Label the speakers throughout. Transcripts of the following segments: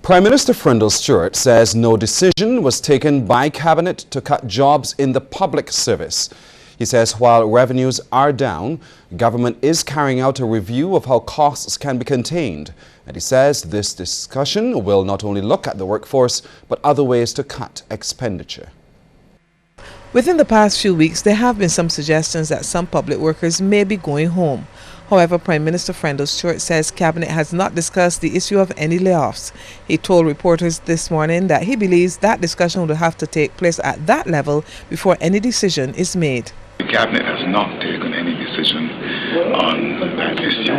Speaker 1: Prime Minister Frindle Stewart says no decision was taken by Cabinet to cut jobs in the public service. He says while revenues are down, government is carrying out a review of how costs can be contained. And he says this discussion will not only look at the workforce, but other ways to cut expenditure.
Speaker 2: Within the past few weeks, there have been some suggestions that some public workers may be going home. However, Prime Minister Frindle Stewart says Cabinet has not discussed the issue of any layoffs. He told reporters this morning that he believes that discussion will have to take place at that level before any decision is made.
Speaker 3: The Cabinet has not taken any decision on that issue.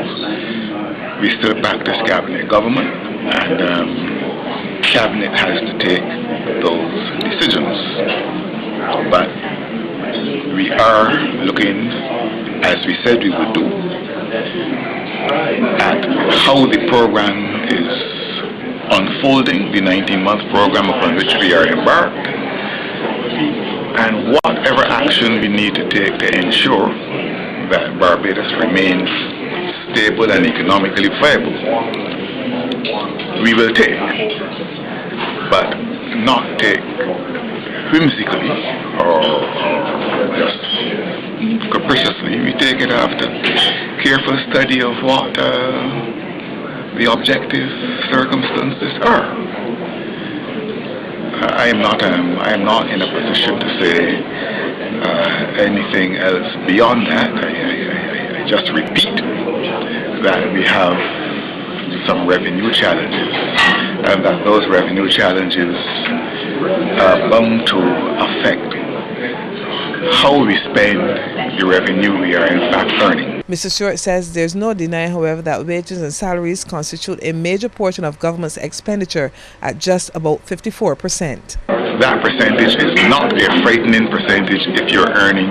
Speaker 3: We still back this Cabinet government, and Cabinet has to take those decisions. But we are looking, as we said we would do, at how the program is unfolding, the 19-month program upon which we are embarked, and whatever action we need to take to ensure that Barbados remains stable and economically viable, we will take, but not take whimsically or just capriciously. We take it after careful study of what the objective circumstances are. I am not in a position to say anything else beyond that. I just repeat that we have some revenue challenges, and that those revenue challenges are bound to affect how we spend the revenue we are in fact earning.
Speaker 2: Mr. Stewart says there's no denying, however, that wages and salaries constitute a major portion of government's expenditure at just about 54%.
Speaker 3: That percentage is not a frightening percentage if you're earning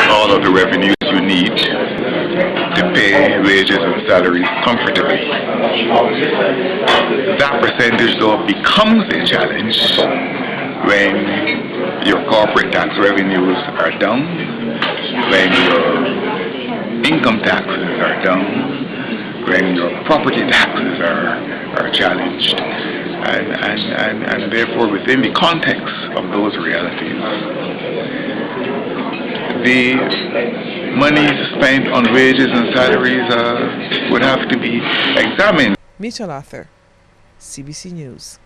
Speaker 3: all of the revenues you need to pay wages and salaries comfortably. That percentage, though, becomes a challenge when your corporate tax revenues are down, when your income taxes are down, when your property taxes are challenged, and therefore within the context of those realities, the monies spent on wages and salaries would have to be examined.
Speaker 2: Mitchell Arthur, CBC News.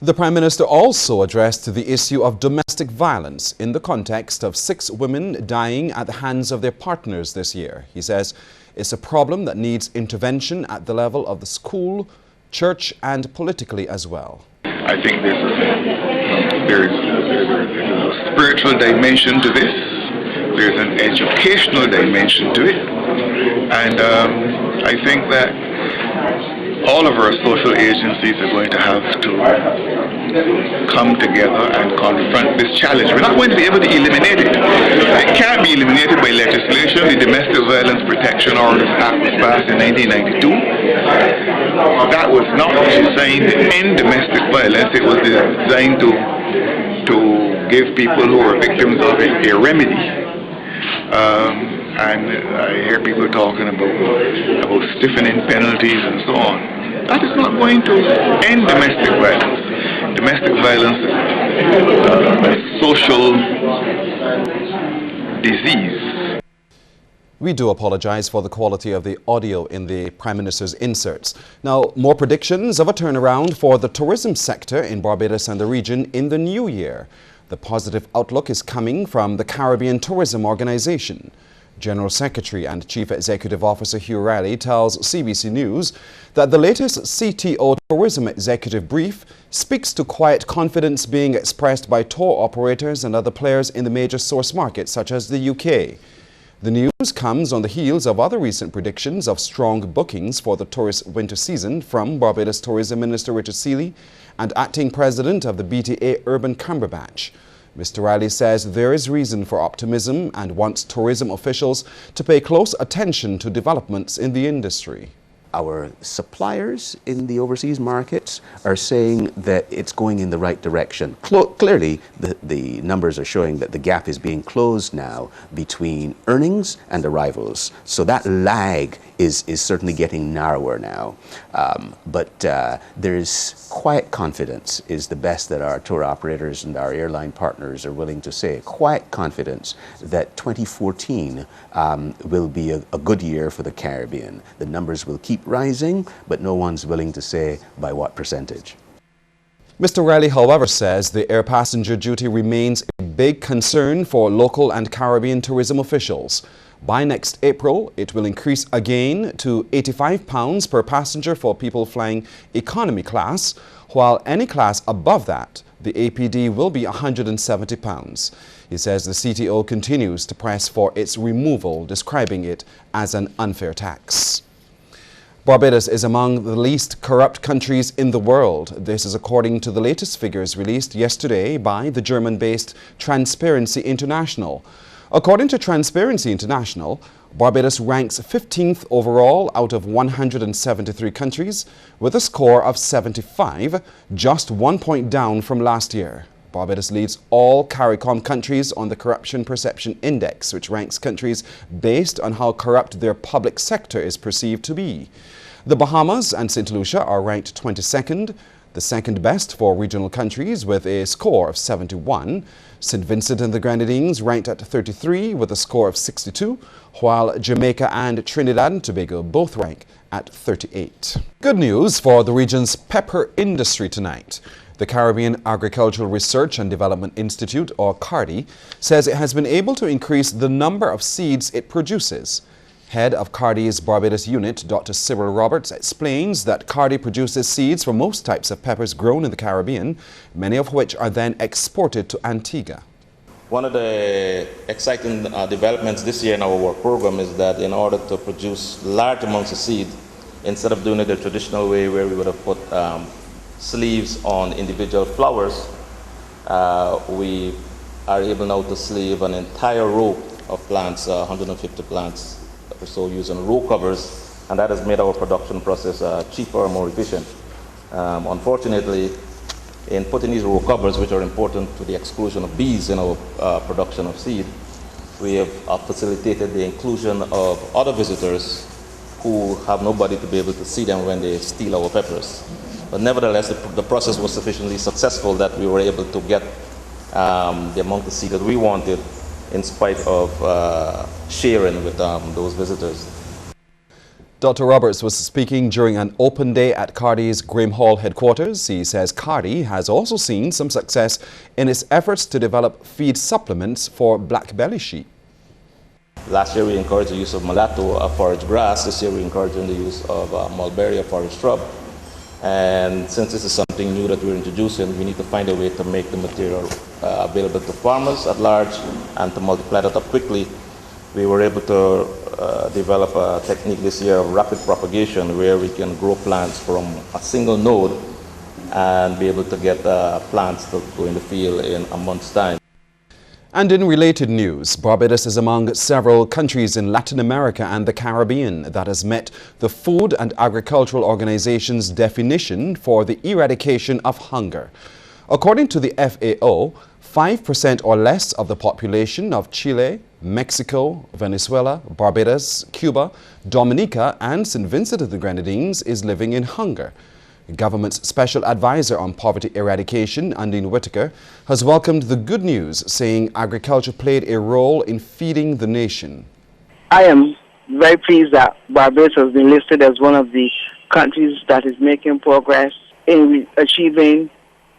Speaker 1: The Prime Minister also addressed the issue of domestic violence in the context of 6 women dying at the hands of their partners this year. He says it's a problem that needs intervention at the level of the school, church and politically as well.
Speaker 3: I think there's a spiritual dimension to this, there's an educational dimension to it, and I think that all of our social agencies are going to have to come together and confront this challenge. We're not going to be able to eliminate it. It can't be eliminated by legislation. The Domestic Violence Protection Orders Act was passed in 1992. That was not designed to end domestic violence. It was designed to give people who are victims of it a remedy. And I hear people talking about stiffening penalties and so on. That is not going to end domestic violence. Domestic violence is a social disease.
Speaker 1: We do apologize for the quality of the audio in the Prime Minister's inserts. Now, more predictions of a turnaround for the tourism sector in Barbados and the region in the new year. The positive outlook is coming from the Caribbean Tourism Organization. General Secretary and Chief Executive Officer Hugh Riley tells CBC News that the latest CTO Tourism Executive Brief speaks to quiet confidence being expressed by tour operators and other players in the major source markets such as the UK. The news comes on the heels of other recent predictions of strong bookings for the tourist winter season from Barbados Tourism Minister Richard Seeley and Acting President of the BTA Urban Cumberbatch. Mr. Riley says there is reason for optimism and wants tourism officials to pay close attention to developments in the industry.
Speaker 4: Our suppliers in the overseas markets are saying that it's going in the right direction. Clearly, the numbers are showing that the gap is being closed now between earnings and arrivals. So that lag is certainly getting narrower now. But there's quiet confidence is the best that our tour operators and our airline partners are willing to say. Quiet confidence that 2014 will be a good year for the Caribbean. The numbers will keep rising, but no one's willing to say by what percentage.
Speaker 1: Mr. Riley, however, says the air passenger duty remains a big concern for local and Caribbean tourism officials. By next April, it will increase again to £85 per passenger for people flying economy class, while any class above that, the APD will be £170. He says the CTO continues to press for its removal, describing it as an unfair tax. Barbados is among the least corrupt countries in the world. This is according to the latest figures released yesterday by the German-based Transparency International. According to Transparency International, Barbados ranks 15th overall out of 173 countries with a score of 75, just 1 point down from last year. Barbados leads all CARICOM countries on the Corruption Perception Index, which ranks countries based on how corrupt their public sector is perceived to be. The Bahamas and St. Lucia are ranked 22nd, the second best for regional countries with a score of 71. St. Vincent and the Grenadines ranked at 33 with a score of 62, while Jamaica and Trinidad and Tobago both rank at 38. Good news for the region's pepper industry tonight. The Caribbean Agricultural Research and Development Institute, or CARDI, says it has been able to increase the number of seeds it produces. Head of CARDI's Barbados unit, Dr. Cyril Roberts, explains that CARDI produces seeds for most types of peppers grown in the Caribbean, many of which are then exported to Antigua.
Speaker 5: One of the exciting developments this year in our work program is that in order to produce large amounts of seed, instead of doing it the traditional way where we would have put sleeves on individual flowers, we are able now to sleeve an entire row of plants, 150 plants or so, using row covers, and that has made our production process cheaper and more efficient. Unfortunately, in putting these row covers, which are important to the exclusion of bees in our production of seed, we have facilitated the inclusion of other visitors who have nobody to be able to see them when they steal our peppers. But nevertheless, the process was sufficiently successful that we were able to get the amount of seed that we wanted in spite of sharing with those visitors.
Speaker 1: Dr. Roberts was speaking during an open day at CARDI's Graham Hall headquarters. He says CARDI has also seen some success in its efforts to develop feed supplements for black belly sheep.
Speaker 5: Last year we encouraged the use of mulatto, a forage grass. This year we're encouraging the use of mulberry, a forage shrub. And since this is something new that we're introducing, we need to find a way to make the material available to farmers at large and to multiply that up quickly. We were able to develop a technique this year of rapid propagation where we can grow plants from a single node and be able to get plants to go in the field in a month's time.
Speaker 1: And in related news, Barbados is among several countries in Latin America and the Caribbean that has met the Food and Agricultural Organization's definition for the eradication of hunger. According to the FAO, 5% or less of the population of Chile, Mexico, Venezuela, Barbados, Cuba, Dominica and St. Vincent and the Grenadines is living in hunger. The government's Special Advisor on Poverty Eradication, Undine Whitaker, has welcomed the good news, saying agriculture played a role in feeding the nation.
Speaker 6: I am very pleased that Barbados has been listed as one of the countries that is making progress in achieving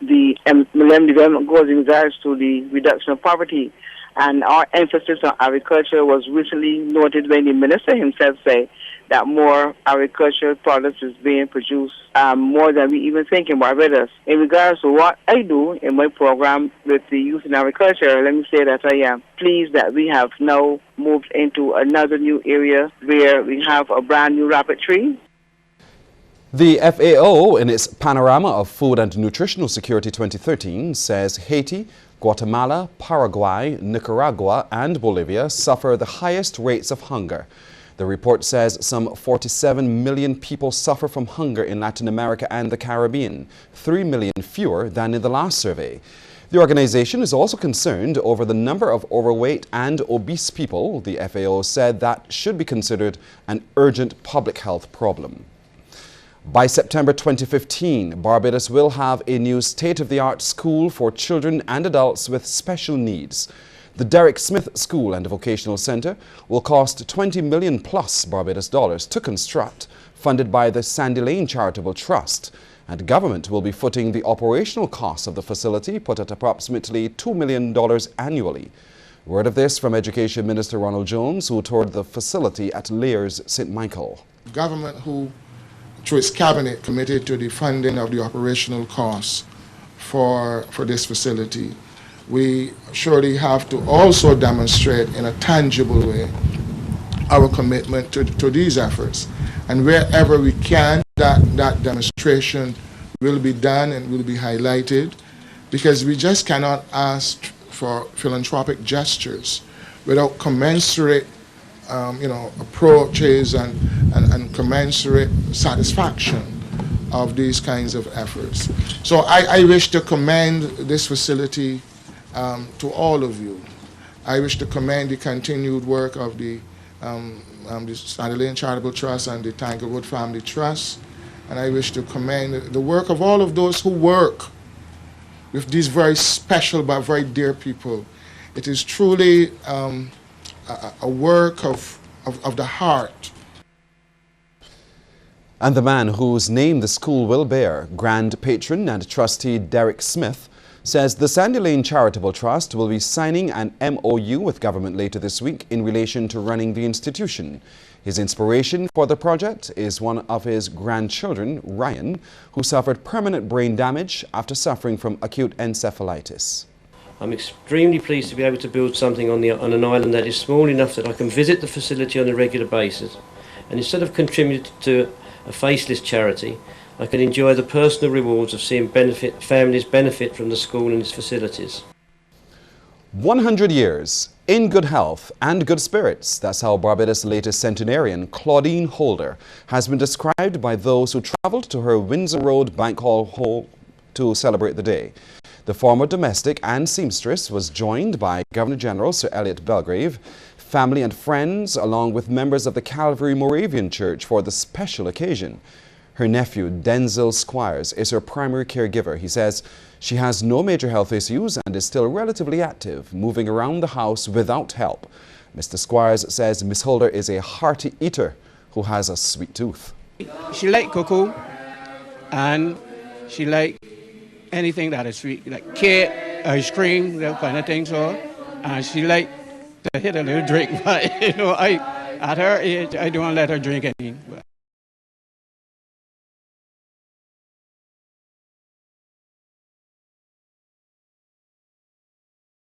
Speaker 6: the Millennium Development Goals in regards to the reduction of poverty. And our emphasis on agriculture was recently noted when the minister himself said that more agricultural products is being produced, more than we even think in Barbados. In regards to what I do in my program with the youth in agriculture, let me say that I am pleased that we have now moved into another new area where we have a brand new rabbit tree.
Speaker 1: The FAO, in its Panorama of Food and Nutritional Security 2013, says Haiti, Guatemala, Paraguay, Nicaragua and Bolivia suffer the highest rates of hunger. The report says some 47 million people suffer from hunger in Latin America and the Caribbean, 3 million fewer than in the last survey. The organization is also concerned over the number of overweight and obese people. The FAO said that should be considered an urgent public health problem. By September 2015, Barbados will have a new state-of-the-art school for children and adults with special needs. The Derek Smith School and Vocational Center will cost $20 million plus Barbados dollars to construct, funded by the Sandy Lane Charitable Trust. And government will be footing the operational costs of the facility, put at approximately $2 million annually. Word of this from Education Minister Ronald Jones, who toured the facility at Layers, St. Michael.
Speaker 7: Government, who through its cabinet committed to the funding of the operational costs for this facility, we surely have to also demonstrate in a tangible way our commitment to these efforts. And wherever we can, that demonstration will be done and will be highlighted, because we just cannot ask for philanthropic gestures without commensurate approaches and commensurate satisfaction of these kinds of efforts. So I wish to commend this facility to all of you. I wish to commend the continued work of the Sandy Lane Charitable Trust and the Tanglewood Family Trust, and I wish to commend the work of all of those who work with these very special but very dear people. It is truly a work of the heart.
Speaker 1: And the man whose name the school will bear, Grand Patron and Trustee Derek Smith, says the Sandy Lane Charitable Trust will be signing an MOU with government later this week in relation to running the institution. His inspiration for the project is one of his grandchildren, Ryan, who suffered permanent brain damage after suffering from acute encephalitis.
Speaker 8: I'm extremely pleased to be able to build something on an island that is small enough that I can visit the facility on a regular basis, and instead of contributing to a faceless charity, I can enjoy the personal rewards of seeing families benefit from the school and its facilities.
Speaker 1: 100 years, in good health and good spirits. That's how Barbados' latest centenarian, Claudine Holder, has been described by those who travelled to her Windsor Road Bank Hall to celebrate the day. The former domestic and seamstress was joined by Governor-General Sir Elliot Belgrave, family and friends, along with members of the Calvary Moravian Church for the special occasion. Her nephew, Denzel Squires, is her primary caregiver. He says she has no major health issues and is still relatively active, moving around the house without help. Mr. Squires says Miss Holder is a hearty eater who has a sweet tooth.
Speaker 9: She likes cocoa and she likes anything that is sweet, like cake, ice cream, that kind of thing. So, and she likes to hit a little drink, but at her age, I don't let her drink anything.